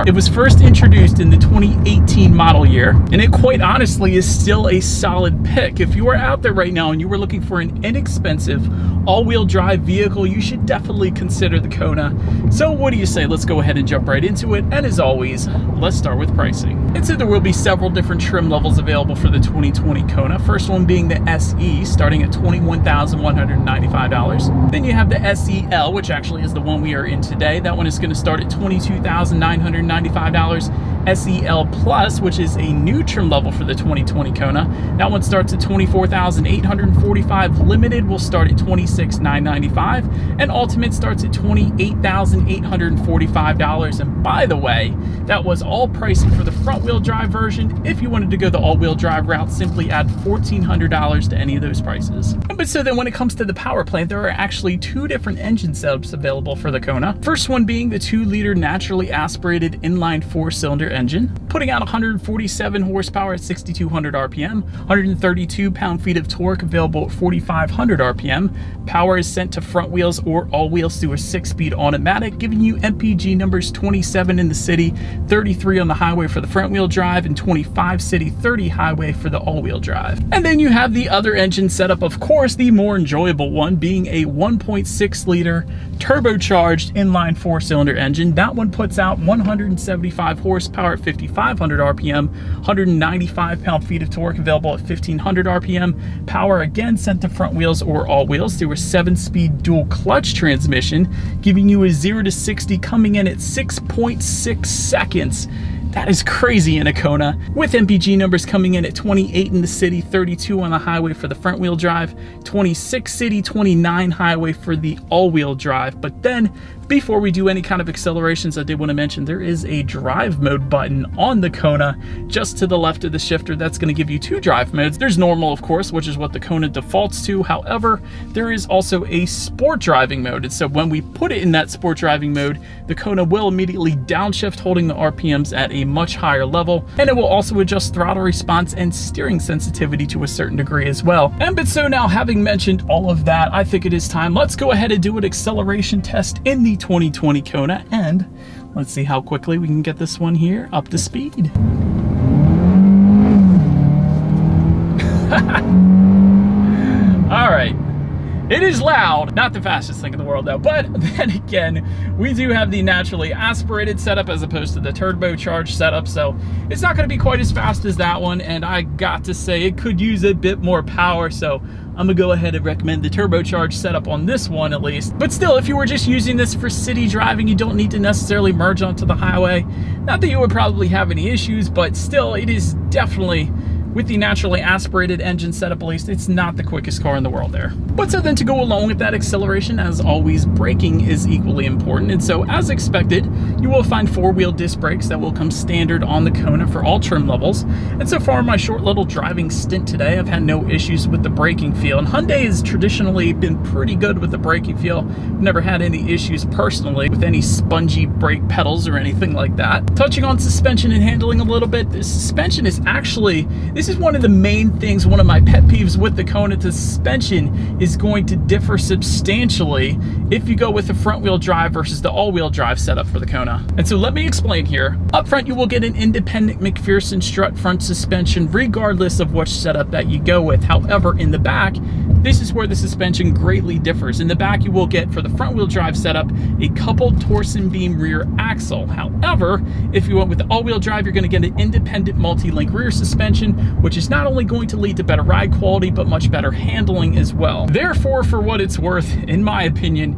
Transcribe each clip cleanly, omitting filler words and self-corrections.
car. It was first introduced in the 2018 model year, and it quite honestly is still a solid pick. If you are out there right now and you were looking for an inexpensive all-wheel drive vehicle, you should definitely consider the Kona. So what do you say? Let's go ahead and jump right into it. And as always, let's start with pricing. And so there will be several different trim levels available for the 2020 Kona. First one being the SE, starting at $21,195. Then you have the SEL, which actually is the one we are in today. That one is going to start at $22,995. SEL Plus, which is a new trim level for the 2020 Kona. That one starts at $24,845. Limited will start at $26,995. And Ultimate starts at $28,845. And by the way, that was all pricing for the front-wheel drive version. If you wanted to go the all-wheel drive route, simply add $1,400 to any of those prices. But so then when it comes to the power plant, there are actually two different engine setups available for the Kona. First one being the 2-liter naturally aspirated inline 4-cylinder engine, putting out 147 horsepower at 6,200 RPM, 132 pound-feet of torque available at 4,500 RPM. Power is sent to front wheels or all wheels through a 6-speed automatic, giving you MPG numbers 27 in the city, 33 on the highway for the front wheel drive, and 25 city, 30 highway for the all-wheel drive. And then you have the other engine setup, of course, the more enjoyable one, being a 1.6-liter turbocharged inline 4-cylinder engine. That one puts out 175 horsepower at 5,500 RPM, 195 pound-feet of torque available at 1,500 RPM. Power again sent to front wheels or all wheels through a 7-speed dual clutch transmission, giving you a 0 to 60 coming in at 6.6 seconds. That is crazy in a Kona, with MPG numbers coming in at 28 in the city, 32 on the highway for the front wheel drive, 26 city, 29 highway for the all-wheel drive. But then, before we do any kind of accelerations, I did want to mention there is a drive mode button on the Kona just to the left of the shifter. That's going to give you two drive modes. There's normal, of course, which is what the Kona defaults to. However, there is also a sport driving mode. And so when we put it in that sport driving mode, the Kona will immediately downshift, holding the RPMs at a much higher level. And it will also adjust throttle response and steering sensitivity to a certain degree as well. But so now, having mentioned all of that, I think it is time. Let's go ahead and do an acceleration test in the 2020 Kona, and let's see how quickly we can get this one here up to speed. All right. It is loud, not the fastest thing in the world though, but then again, we do have the naturally aspirated setup as opposed to the turbocharged setup, so it's not going to be quite as fast as that one, and I got to say it could use a bit more power, so I'm gonna go ahead and recommend the turbocharged setup on this one at least. But still, if you were just using this for city driving, you don't need to necessarily merge onto the highway. Not that you would probably have any issues, but still, it is definitely, with the naturally aspirated engine setup at least, it's not the quickest car in the world there. But so then to go along with that acceleration, as always, braking is equally important. And so as expected, you will find 4-wheel disc brakes that will come standard on the Kona for all trim levels. And so far in my short little driving stint today, I've had no issues with the braking feel. And Hyundai has traditionally been pretty good with the braking feel. I've never had any issues personally with any spongy brake pedals or anything like that. Touching on suspension and handling a little bit, the suspension is actually, this is one of the main things, one of my pet peeves with the Kona. The suspension is going to differ substantially if you go with the front wheel drive versus the all-wheel drive setup for the Kona. And so let me explain here. Up front, you will get an independent McPherson strut front suspension regardless of which setup that you go with. However, in the back, this is where the suspension greatly differs. In the back, you will get, for the front wheel drive setup, a coupled torsion beam rear axle. However, if you went with the all-wheel drive, you're going to get an independent multi-link rear suspension, which is not only going to lead to better ride quality, but much better handling as well. Therefore, for what it's worth, in my opinion,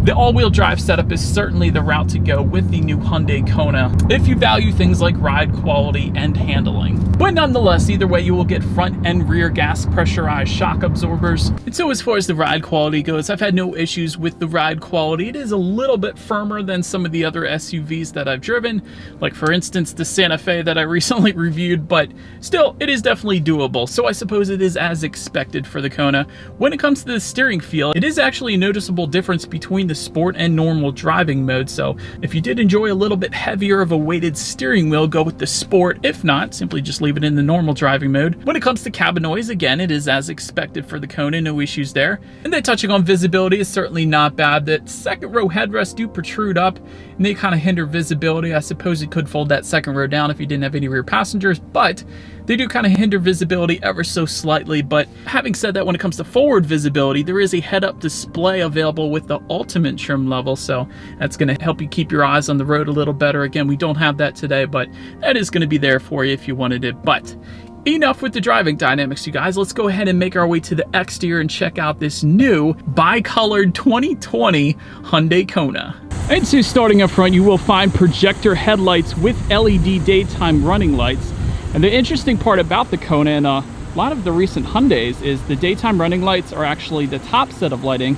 the all-wheel drive setup is certainly the route to go with the new Hyundai Kona if you value things like ride quality and handling. But nonetheless, either way, you will get front and rear gas pressurized shock absorbers. And so as far as the ride quality goes, I've had no issues with the ride quality. It is a little bit firmer than some of the other SUVs that I've driven, like for instance the Santa Fe that I recently reviewed, but still, it is definitely doable. So I suppose it is as expected for the Kona. When it comes to the steering feel, it is actually a noticeable difference between the sport and normal driving mode. So if you did enjoy a little bit heavier of a weighted steering wheel, go with the sport. If not, simply just leave it in the normal driving mode. When it comes to cabin noise, again, it is as expected for the Kona, no issues there. And then touching on visibility is certainly not bad. That second row headrests do protrude up, and they kind of hinder visibility. I suppose you could fold that second row down if you didn't have any rear passengers, but they do kind of hinder visibility ever so slightly. But having said that, when it comes to forward visibility, there is a head-up display available with the Ultimate trim level, so that's going to help you keep your eyes on the road a little better. Again, we don't have that today, but that is going to be there for you if you wanted it. But enough with the driving dynamics, you guys. Let's go ahead and make our way to the exterior and check out this new bi-colored 2020 Hyundai Kona. And so starting up front, you will find projector headlights with LED daytime running lights. And the interesting part about the Kona and a lot of the recent Hyundais is the daytime running lights are actually the top set of lighting,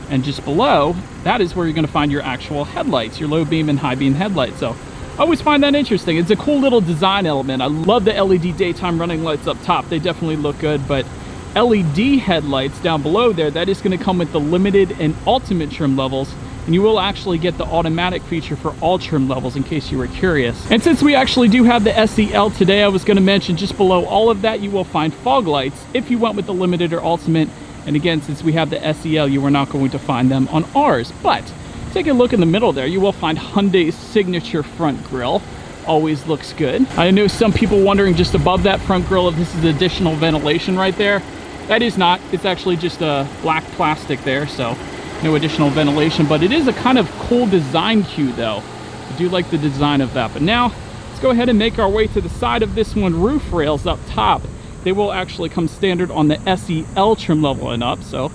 and just below, that is where you're going to find your actual headlights, your low beam and high beam headlights. So I always find that interesting. It's a cool little design element. I love the LED daytime running lights up top. They definitely look good, but LED headlights down below there, that is going to come with the limited and ultimate trim levels, and you will actually get the automatic feature for all trim levels in case you were curious. And since we actually do have the SEL today, I was going to mention just below all of that, you will find fog lights if you went with the limited or ultimate. And again, since we have the SEL, you are not going to find them on ours. But take a look in the middle there, you will find Hyundai's signature front grille. Always looks good. I know some people wondering just above that front grille if this is additional ventilation right there. That is not. It's actually just a black plastic there, so no additional ventilation. But it is a kind of cool design cue though. I do like the design of that. But now let's go ahead and make our way to the side of this one. Roof rails up top, they will actually come standard on the SEL trim level and up, so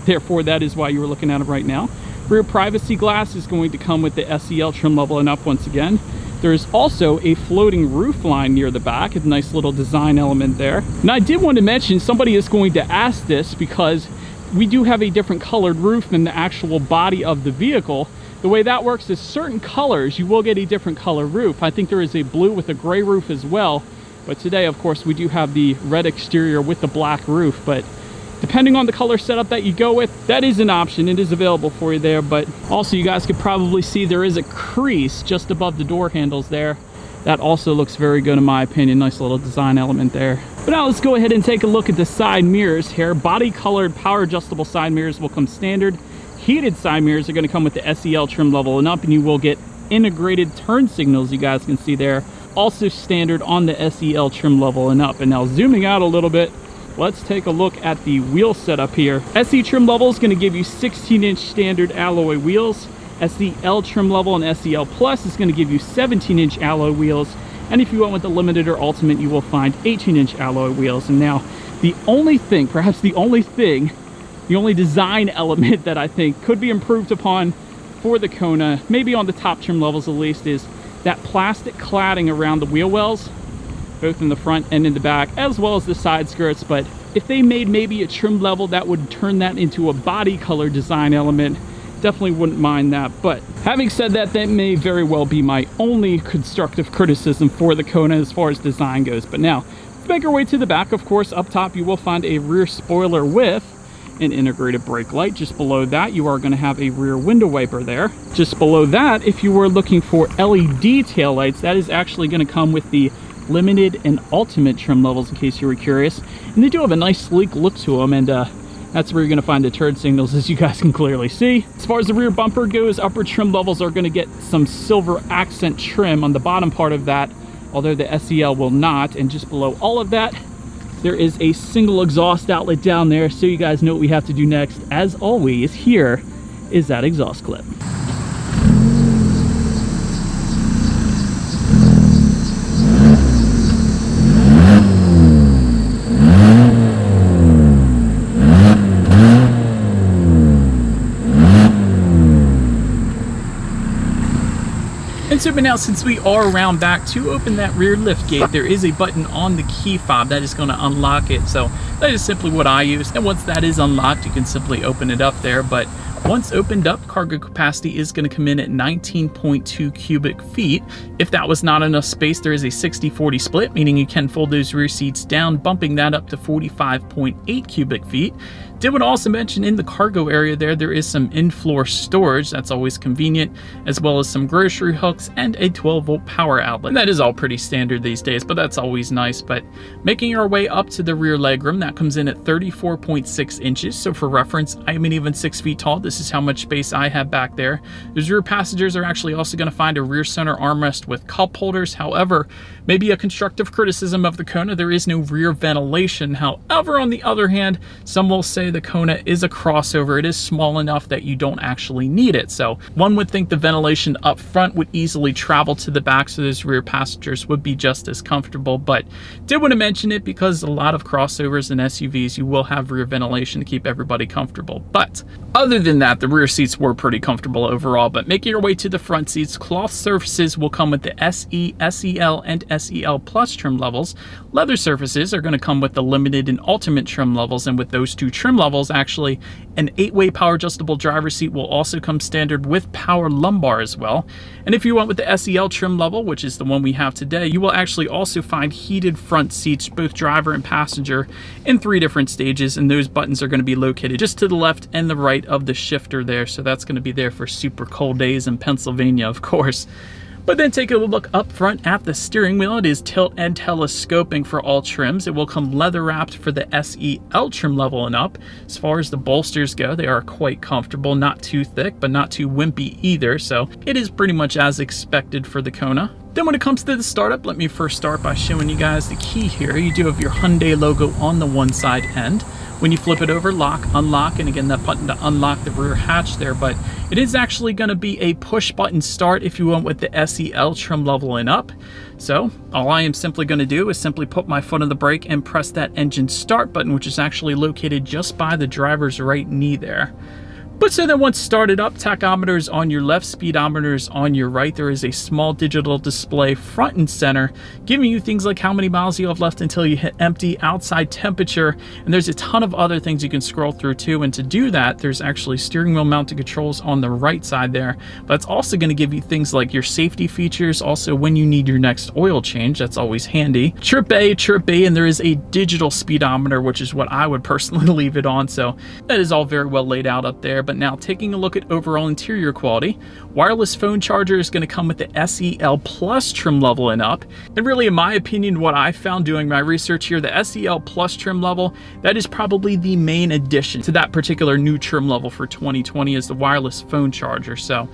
therefore that is why you were looking at it right now. Rear privacy glass is going to come with the SEL trim level and up once again. There is also a floating roof line near the back, a nice little design element there. And I did want to mention, somebody is going to ask this because we do have a different colored roof than the actual body of the vehicle. The way that works is certain colors, you will get a different color roof. I think there is a blue with a gray roof as well. But today, of course, we do have the red exterior with the black roof. But depending on the color setup that you go with, that is an option. It is available for you there. But also, you guys could probably see there is a crease just above the door handles there. That also looks very good in my opinion. Nice little design element there. But now let's go ahead and take a look at the side mirrors here. Body colored power adjustable side mirrors will come standard. Heated side mirrors are going to come with the SEL trim level and up, and you will get integrated turn signals, you guys can see there. Also standard on the SEL trim level and up. And now zooming out a little bit, let's take a look at the wheel setup here. SE trim level is going to give you 16-inch standard alloy wheels. SEL trim level and SEL Plus is going to give you 17-inch alloy wheels. And if you went with the limited or ultimate, you will find 18-inch alloy wheels. And now the only thing, perhaps the only thing, the only design element that I think could be improved upon for the Kona, maybe on the top trim levels at least, is that plastic cladding around the wheel wells, both in the front and in the back, as well as the side skirts. But if they made maybe a trim level that would turn that into a body color design element, definitely wouldn't mind that. But having said that, that may very well be my only constructive criticism for the Kona as far as design goes. But now, let's make our way to the back. Of course, up top you will find a rear spoiler with an integrated brake light. Just below that, you are going to have a rear window wiper there. Just below that, if you were looking for LED taillights, that is actually going to come with the limited and ultimate trim levels, in case you were curious. And they do have a nice sleek look to them, and that's where you're going to find the turn signals, as you guys can clearly see. As far as the rear bumper goes, upper trim levels are going to get some silver accent trim on the bottom part of that, although the SEL will not. And just below all of that, there is a single exhaust outlet down there, so you guys know what we have to do next. As always, here is that exhaust clip. And so, but now since we are around back, to open that rear lift gate, there is a button on the key fob that is going to unlock it. So that is simply what I use. And once that is unlocked, you can simply open it up there. But once opened up, cargo capacity is going to come in at 19.2 cubic feet. If that was not enough space, there is a 60-40 split, meaning you can fold those rear seats down, bumping that up to 45.8 cubic feet. Did want to also mention in the cargo area there is some in-floor storage. That's always convenient, as well as some grocery hooks and a 12-volt power outlet. And that is all pretty standard these days, but that's always nice. But making our way up to the rear legroom, that comes in at 34.6 inches. So for reference, I'm an even 6 feet tall. This This is how much space I have back there. Those rear passengers are actually also going to find a rear center armrest with cup holders. However, maybe a constructive criticism of the Kona, there is no rear ventilation. However, on the other hand, some will say the Kona is a crossover. It is small enough that you don't actually need it. So one would think the ventilation up front would easily travel to the back, so those rear passengers would be just as comfortable. But did want to mention it because a lot of crossovers and SUVs, you will have rear ventilation to keep everybody comfortable. But other than that, the rear seats were pretty comfortable overall. But making your way to the front seats, cloth surfaces will come with the SE, SEL, and SEL Plus trim levels. Leather surfaces are going to come with the limited and ultimate trim levels, and with those two trim levels, actually, an 8-way power adjustable driver's seat will also come standard with power lumbar as well. And if you went with the SEL trim level, which is the one we have today, you will actually also find heated front seats, both driver and passenger, in 3 different stages, and those buttons are going to be located just to the left and the right of the shifter there, so that's going to be there for super cold days in Pennsylvania, of course. But then take a look up front at the steering wheel. It is tilt and telescoping for all trims. It will come leather wrapped for the SEL trim level and up. As far as the bolsters go, they are quite comfortable, not too thick, but not too wimpy either. So it is pretty much as expected for the Kona. Then when it comes to the startup, let me first start by showing you guys the key here. You do have your Hyundai logo on the one side end. When you flip it over, lock, unlock, and again, that button to unlock the rear hatch there, but it is actually going to be a push button start if you went with the SEL trim level and up. So all I am simply going to do is simply put my foot on the brake and press that engine start button, which is actually located just by the driver's right knee there. But so then once started up, tachometer is on your left, speedometer is on your right. There is a small digital display front and center, giving you things like how many miles you have left until you hit empty, outside temperature, and there's a ton of other things you can scroll through too. And to do that, there's actually steering wheel mounted controls on the right side there, but it's also going to give you things like your safety features, also when you need your next oil change, that's always handy. Trip A, Trip B, and there is a digital speedometer, which is what I would personally leave it on, so that is all very well laid out up there. But now taking a look at overall interior quality, wireless phone charger is going to come with the SEL Plus trim level and up. And really, in my opinion, what I found doing my research here, the SEL Plus trim level, that is probably the main addition to that particular new trim level for 2020 is the wireless phone charger. So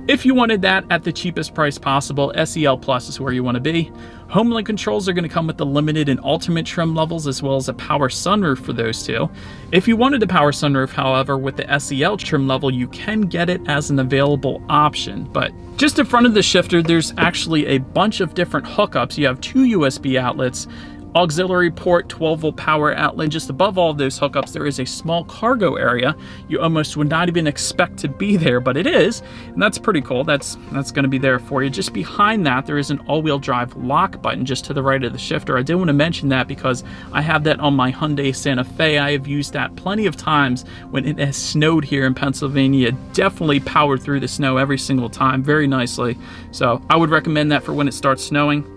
if you wanted that at the cheapest price possible, SEL Plus is where you want to be. HomeLink controls are going to come with the limited and ultimate trim levels, as well as a power sunroof for those two. If you wanted the power sunroof, however, with the SEL trim level, you can get it as an available option. But just in front of the shifter, there's actually a bunch of different hookups. You have 2 USB outlets, auxiliary port, 12-volt power outlet. Just above all of those hookups, there is a small cargo area. You almost would not even expect to be there, but it is, and that's pretty cool. That's going to be there for you. Just behind that, there is an all-wheel drive lock button just to the right of the shifter. I did want to mention that because I have that on my Hyundai Santa Fe. I have used that plenty of times when it has snowed here in Pennsylvania. It definitely powered through the snow every single time very nicely. So I would recommend that for when it starts snowing.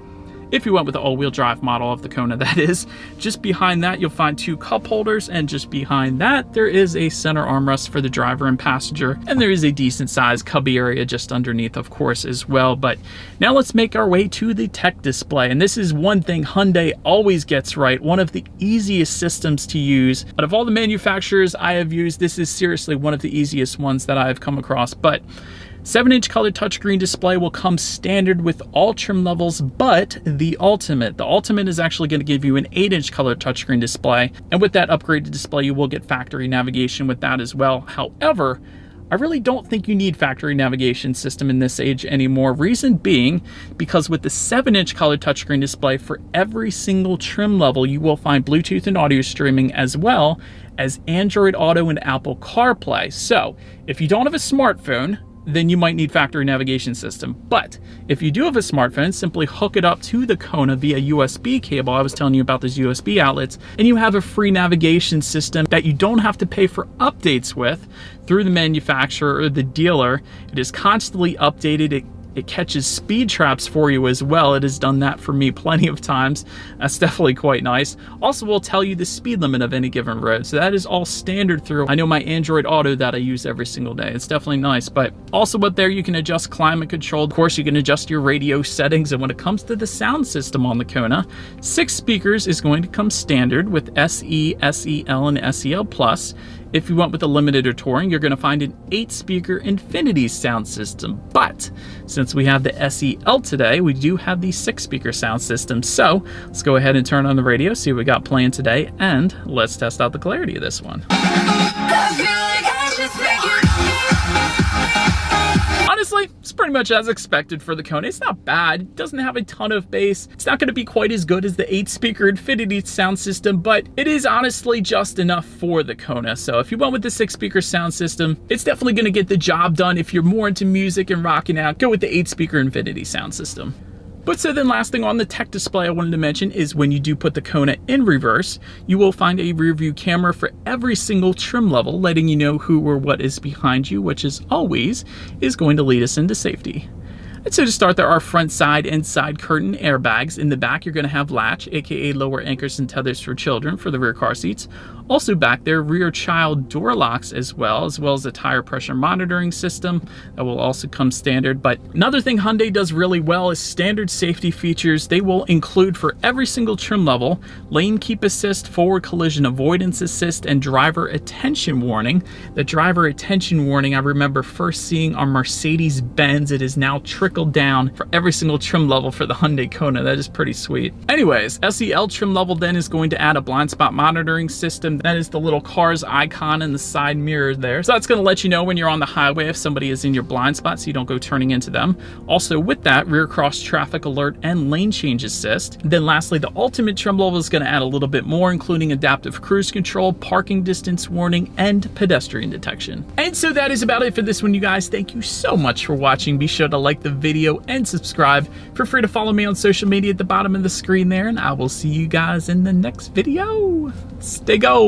If you went with the all-wheel drive model of the Kona, that is. Just behind that, you'll find 2 cup holders, and just behind that, there is a center armrest for the driver and passenger, and there is a decent-sized cubby area just underneath, of course, as well. But now let's make our way to the tech display, and this is one thing Hyundai always gets right, one of the easiest systems to use. But of all the manufacturers I have used, this is seriously one of the easiest ones that I have come across. But 7-inch color touchscreen display will come standard with all trim levels, but the Ultimate. The Ultimate is actually going to give you an 8-inch color touchscreen display, and with that upgraded display, you will get factory navigation with that as well. However, I really don't think you need factory navigation system in this age anymore. Reason being, because with the 7-inch color touchscreen display for every single trim level, you will find Bluetooth and audio streaming as well as Android Auto and Apple CarPlay. So if you don't have a smartphone, then you might need factory navigation system. But if you do have a smartphone, simply hook it up to the Kona via USB cable. I was telling you about those USB outlets, and you have a free navigation system that you don't have to pay for updates with through the manufacturer or the dealer. It is constantly updated. It catches speed traps for you as well. It has done that for me plenty of times. That's definitely quite nice. Also, will tell you the speed limit of any given road. So that is all standard through. I know my Android Auto that I use every single day. It's definitely nice. But also up there, you can adjust climate control. Of course, you can adjust your radio settings. And when it comes to the sound system on the Kona, 6 speakers is going to come standard with SE, SEL, and SEL Plus. If you went with the limited or touring, you're going to find an 8-speaker Infinity sound system. But since we have the SEL today, we do have the 6-speaker sound system. So let's go ahead and turn on the radio, see what we got playing today, and let's test out the clarity of this one. Honestly, it's pretty much as expected for the Kona. It's not bad. It doesn't have a ton of bass. It's not going to be quite as good as the 8-speaker Infinity sound system, but it is honestly just enough for the Kona. So if you went with the 6-speaker sound system, it's definitely going to get the job done. If you're more into music and rocking out, go with the 8-speaker Infinity sound system. But so then last thing on the tech display I wanted to mention is when you do put the Kona in reverse, you will find a rear view camera for every single trim level, letting you know who or what is behind you, which as always is going to lead us into safety. And so to start, there are front side and side curtain airbags. In the back, you're going to have latch, aka lower anchors and tethers for children for the rear car seats. Also back there, rear child door locks as well as a tire pressure monitoring system that will also come standard. But another thing Hyundai does really well is standard safety features. They will include for every single trim level, lane keep assist, forward collision avoidance assist, and driver attention warning. The driver attention warning I remember first seeing on Mercedes-Benz. It is now trickled down for every single trim level for the Hyundai Kona. That is pretty sweet. Anyways, SEL trim level then is going to add a blind spot monitoring system. That is the little car's icon in the side mirror there. So that's going to let you know when you're on the highway if somebody is in your blind spot so you don't go turning into them. Also with that, rear cross traffic alert and lane change assist. And then lastly, the ultimate trim level is going to add a little bit more, including adaptive cruise control, parking distance warning, and pedestrian detection. And so that is about it for this one, you guys. Thank you so much for watching. Be sure to like the video and subscribe. Feel free to follow me on social media at the bottom of the screen there, and I will see you guys in the next video. Stay gold.